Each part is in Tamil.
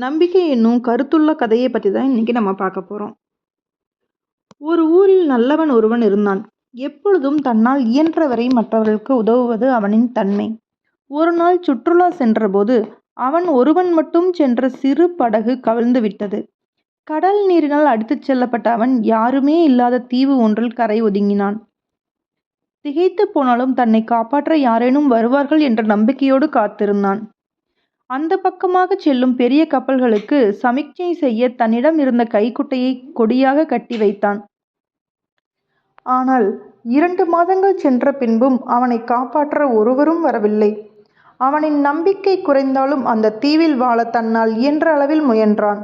நம்பிக்கை என்னும் கருத்துள்ள கதையை பற்றி தான் இன்னைக்கு நம்ம பார்க்க போகிறோம். ஒரு ஊரில் நல்லவன் ஒருவன் இருந்தான். எப்பொழுதும் தன்னால் இயன்றவரை மற்றவர்களுக்கு உதவுவது அவனின் தன்மை. ஒரு நாள் சுற்றுலா சென்றபோது அவன் ஒருவன் மட்டும் சென்ற சிறு படகு கவிழ்ந்து விட்டது. கடல் நீரினால் அடித்துச் செல்லப்பட்ட அவன் யாருமே இல்லாத தீவு ஒன்றில் கரை ஒதுங்கினான். திகைத்து போனாலும் தன்னை காப்பாற்ற யாரேனும் வருவார்கள் என்ற நம்பிக்கையோடு காத்திருந்தான். அந்த பக்கமாக செல்லும் பெரிய கப்பல்களுக்கு சமிக்ஞை செய்ய தன்னிடம் இருந்த கைக்குட்டையை கொடியாக கட்டி வைத்தான். ஆனால் 2 மாதங்கள் சென்ற பின்பும் அவனை காப்பாற்ற ஒருவரும் வரவில்லை. அவனின் நம்பிக்கை குறைந்தாலும் அந்த தீவில் வாழ தன்னால் இயன்ற அளவில் முயன்றான்.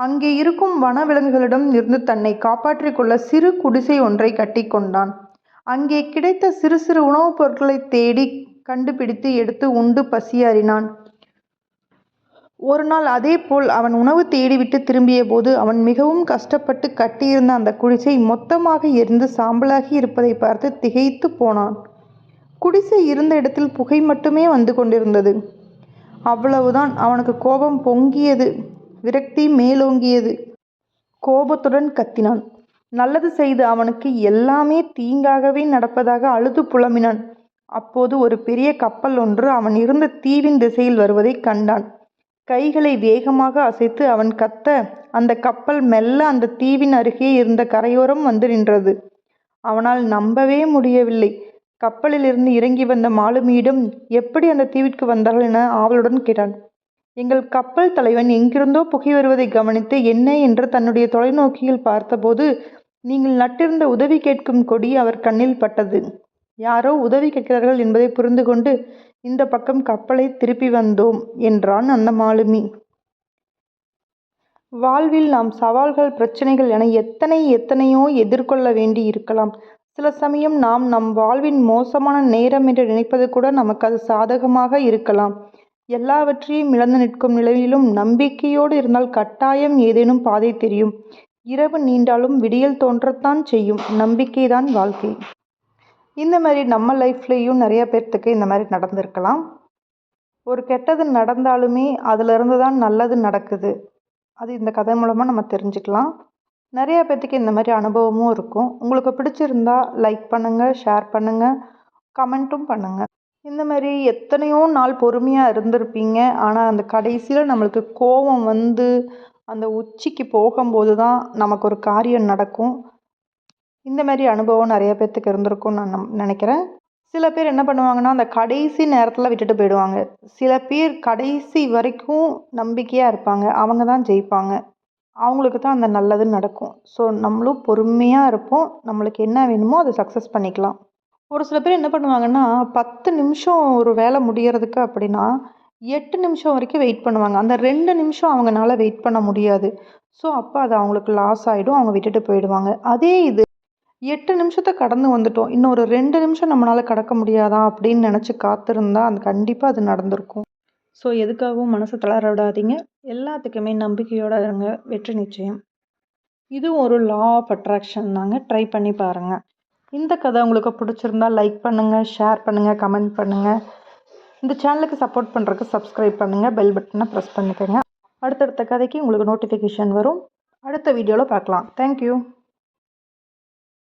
அங்கே இருக்கும் வனவிலங்குகளிடம் இருந்து தன்னை காப்பாற்றிக் கொள்ள சிறு குடிசை ஒன்றை கட்டி கொண்டான். அங்கே கிடைத்த சிறு சிறு உணவுப் பொருட்களை தேடி கண்டுபிடித்து எடுத்து உண்டு பசியாறினான். ஒரு நாள் அதேபோல் அவன் உணவு தேடிவிட்டு திரும்பிய போது அவன் மிகவும் கஷ்டப்பட்டு கட்டியிருந்த அந்த குடிசை மொத்தமாக எரிந்து சாம்பலாகி இருப்பதை பார்த்து திகைத்து போனான். குடிசை இருந்த இடத்தில் புகை மட்டுமே வந்து கொண்டிருந்தது. அவ்வளவுதான். அவனுக்கு கோபம் பொங்கியது. விரக்தி மேலோங்கியது. கோபத்துடன் கத்தினான். நல்லது செய்த அவனுக்கு எல்லாமே தீங்காகவே நடப்பதாக அழுது புலம்பினான். அப்போது ஒரு பெரிய கப்பல் ஒன்று அவன் இருந்த தீவின் திசையில் வருவதை கண்டான். கைகளை வேகமாக அசைத்து அவன் கத்த அந்த கப்பல் மெல்ல அந்த தீவின் அருகே இருந்த கரையோரம் வந்து நின்றது. அவனால் நம்பவே முடியவில்லை. கப்பலிலிருந்து இறங்கி வந்த மாலுமியிடம் எப்படி அந்த தீவிற்கு வந்தார்கள் என ஆவலுடன் கேட்டான். எங்கள் கப்பல் தலைவன் எங்கிருந்தோ புகை வருவதை கவனித்து என்ன என்று தன்னுடைய தொலைநோக்கியில் பார்த்தபோது நீங்கள் நட்டிருந்த உதவி கேட்கும் கொடி அவர் கண்ணில் பட்டது. யாரோ உதவி கேட்கிறார்கள் என்பதை புரிந்து கொண்டு இந்த பக்கம் கப்பலை திருப்பி வந்தோம் என்றான் அந்த மாலுமி. வாழ்வில் நாம் சவால்கள், பிரச்சனைகள் என எத்தனையோ எதிர்கொள்ள வேண்டி இருக்கலாம். சில சமயம் நாம் நம் வாழ்வின் மோசமான நேரம் என்று நினைப்பது கூட நமக்கு அது சாதகமாக இருக்கலாம். எல்லாவற்றையும் இழந்து நிற்கும் நிலையிலும் நம்பிக்கையோடு இருந்தால் கட்டாயம் ஏதேனும் பாதை தெரியும். இரவு நீண்டாலும் விடியல் தோன்றத்தான் செய்யும். நம்பிக்கைதான் வாழ்க்கை. இந்த மாதிரி நம்ம லைஃப்லேயும் நிறைய பேர்த்துக்கு இந்த மாதிரி நடந்திருக்கலாம். ஒரு கெட்டது நடந்தாலுமே அதிலிருந்து தான் நல்லது நடக்குது. அது இந்த கதை மூலமாக நம்ம தெரிஞ்சுக்கலாம். நிறைய பேர்த்துக்கு இந்த மாதிரி அனுபவமும் இருக்கும். உங்களுக்கு பிடிச்சிருந்தா லைக் பண்ணுங்கள், ஷேர் பண்ணுங்கள், கமெண்ட்டும் பண்ணுங்கள். இந்த மாதிரி எத்தனையோ நாள் பொறுமையாக இருந்திருப்பீங்க. ஆனால் அந்த கடைசியில் நம்மளுக்கு கோபம் வந்து அந்த உச்சிக்கு போகும்போது தான் நமக்கு ஒரு காரியம் நடக்கும். இந்த மாதிரி அனுபவம் நிறைய பேர்த்துக்கு இருந்திருக்கும்னு நான் நினைக்கிறேன். சில பேர் என்ன பண்ணுவாங்கன்னா அந்த கடைசி நேரத்தில் விட்டுட்டு போயிடுவாங்க. சில பேர் கடைசி வரைக்கும் நம்பிக்கையாக இருப்பாங்க. அவங்க தான் ஜெயிப்பாங்க. அவங்களுக்கு தான் அந்த நல்லது நடக்கும். ஸோ நம்மளும் பொறுமையாக இருப்போம். நம்மளுக்கு என்ன வேணுமோ அதை சக்ஸஸ் பண்ணிக்கலாம். ஒரு சில பேர் என்ன பண்ணுவாங்கன்னா 10 நிமிஷம் ஒரு வேலை முடியறதுக்கு அப்படின்னா 8 நிமிஷம் வரைக்கும் வெயிட் பண்ணுவாங்க. அந்த 2 நிமிஷம் அவங்களால வெயிட் பண்ண முடியாது. ஸோ அப்போ அது அவங்களுக்கு லாஸ் ஆகிடும். அவங்க விட்டுட்டு போயிடுவாங்க. அதே இது 8 நிமிஷத்தை கடந்து வந்துட்டோம், இன்னும் ஒரு 2 நிமிஷம் நம்மளால் கடக்க முடியாதா அப்படின்னு நினச்சி காத்திருந்தா அது கண்டிப்பாக அது நடந்திருக்கும். ஸோ எதுக்காகவும் மனசை தளர விடாதீங்க. எல்லாத்துக்குமே நம்பிக்கையோடு இருங்க. வெற்றி நிச்சயம். இதுவும் ஒரு லா ஆஃப் அட்ராக்ஷன் தாங்க. ட்ரை பண்ணி பாருங்கள். இந்த கதை உங்களுக்கு பிடிச்சிருந்தா லைக் பண்ணுங்கள், ஷேர் பண்ணுங்கள், கமெண்ட் பண்ணுங்கள். இந்த சேனலுக்கு சப்போர்ட் பண்ணுறதுக்கு சப்ஸ்கிரைப் பண்ணுங்கள், பெல் பட்டனை ப்ரெஸ் பண்ணிக்கோங்க. அடுத்தடுத்த கதைக்கு உங்களுக்கு நோட்டிஃபிகேஷன் வரும். அடுத்த வீடியோவில் பார்க்கலாம். தேங்க்யூ.